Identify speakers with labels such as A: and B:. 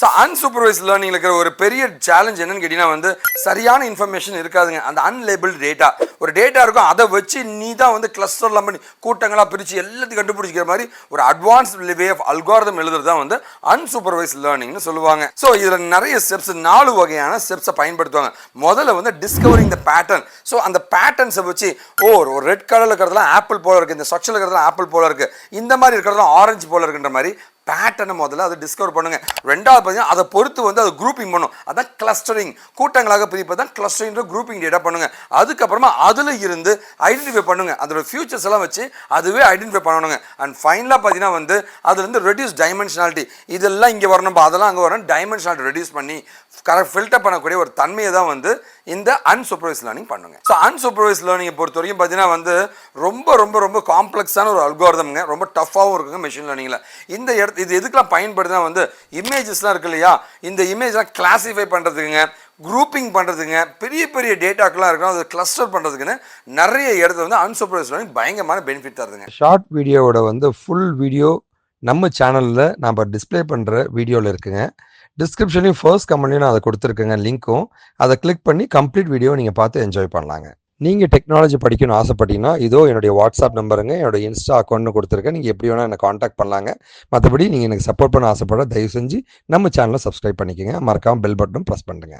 A: So unsupervised லேர்னிங்ல இருக்கிற ஒரு பெரிய சேலஞ்ச் என்னன்னு கேட்டீங்கன்னா வந்து சரியான இன்ஃபர்மேஷன் இருக்காதுங்க. அந்த அன்லேபிள் டேட்டா ஒரு டேட்டா இருக்கும், அதை வச்சு நீ தான் வந்து கிளஸ்டர்லாம் பண்ணி கூட்டங்களாக பிரித்து எல்லாத்தையும் கண்டுபிடிச்சிக்கிற மாதிரி ஒரு அட்வான்ஸ் வே ஆஃப் அல்காரிதம் எழுதுறது தான் வந்து அன்சூப்பர்வைஸ் லேர்னிங்னு சொல்லுவாங்க. ஸோ இதில் நிறைய ஸ்டெப்ஸ் 4 வகையான ஸ்டெப்ஸை பயன்படுத்துவாங்க. முதல்ல வந்து டிஸ்கவரிங் த பேட்டர்ன். ஸோ அந்த பேட்டர்ன்ஸை வச்சு ஒரு ரெட் கலரில் இருக்கிறதுலாம் ஆப்பிள் போல இருக்குது, இந்த ஸ்ட்ரக்சரில் இருக்கிறதுலாம் ஆப்பிள் போல இருக்குது, இந்த மாதிரி இருக்கிறதுலாம் ஆரஞ்சு போல இருக்குன்ற மாதிரி பேட்டர்னை முதல்ல அதை டிஸ்கவர் பண்ணுங்க. ரெண்டாவது பார்த்தீங்கன்னா அதை பொறுத்து வந்து அதை குரூப்பிங் பண்ணும், அதான் கிளஸ்டரிங். கூட்டங்களாக பிரிப்பது தான் கிளஸ்டரிங் குரூப்பிங் டேட்டா பண்ணுங்க. அதுக்கப்புறமா அதில் இருந்து ஐடென்டிஃபை பண்ணுங்க, அதோட ஃபியூச்சர்ஸ் எல்லாம் வச்சு அதுவே ஐடென்டிஃபை பண்ணணுங்க. அண்ட் ஃபைனலாக பார்த்தீங்கன்னா வந்து அதுலேருந்து ரெடியூஸ் டைமென்ஷனாலிட்டி, இதெல்லாம் இங்கே வரணும், அதெல்லாம் அங்கே வரணும், டைமென்ஷனாலிட்டி ரெடியூஸ் பண்ணி கரெக்ட் ஃபில்டர் பண்ணக்கூடிய ஒரு தன்மையை தான் வந்து இந்த அன்சூப்பர்வைஸ் லேர்னிங் பண்ணுங்க. ஸோ அன்சூப்பர்வைஸ் லேர்னிங்கை பொறுத்த வரைக்கும் பார்த்தீங்கன்னா வந்து ரொம்ப ரொம்ப ரொம்ப காம்ப்ளெக்ஸான ஒரு அல்காரிதம்ங்க, ரொம்ப டஃப்பாகவும் இருக்குங்க மெஷின் லேர்னிங்கில். இந்த இது எதுக்கெல்லாம் பயன்படுதுன்னா வந்து இமேஜஸ்லாம் இருக்கு இல்லையா, இந்த இமேஜ்லாம் கிளாஸிஃபை பண்ணுறதுக்குங்க, குரூப்பிங் பண்ணுறதுங்க, பெரிய பெரிய டேட்டாக்கெலாம் இருக்கணும், அதை கிளஸ்டர் பண்ணுறதுக்குன்னு நிறைய இடத்துல வந்து அன்சூப்பர்வைஸ் லேர்னிங் பயங்கரமான பெனிஃபிட் தருதுங்க.
B: ஷார்ட் வீடியோவோட வந்து ஃபுல் வீடியோ நம்ம சேனலில் நம்ம டிஸ்பிளே பண்ணுற வீடியோவில் இருக்குங்க. டிஸ்கிரிப்ஷன்லையும் ஃபர்ஸ்ட் கமெண்ட்லையும் நான் அதை கொடுத்துருக்கேங்க லிங்க்கும். அதை கிளிக் பண்ணி கம்ப்ளீட் வீடியோ நீங்கள் பார்த்து என்ஜாய் பண்ணலாங்க. நீங்கள் டெக்னாலஜி படிக்கணும்னு ஆசைப்பட்டீங்கன்னா இதோ என்னுடைய வாட்ஸ்அப் நம்பருங்க, என்னோடய இன்ஸ்டா அக்கௌண்ட்னு கொடுத்துருக்கேன். நீங்கள் எப்படி வேணால் என்னை காண்டாக்ட் பண்ணலாங்க. மற்றபடி நீங்கள் எனக்கு சப்போர்ட் பண்ண ஆசைப்பட தயவு செஞ்சு நம்ம சேனலை சப்ஸ்கிரைப் பண்ணிக்கோங்க. மறக்காமல் பெல் பட்டனும் ப்ரெஸ் பண்ணுங்க.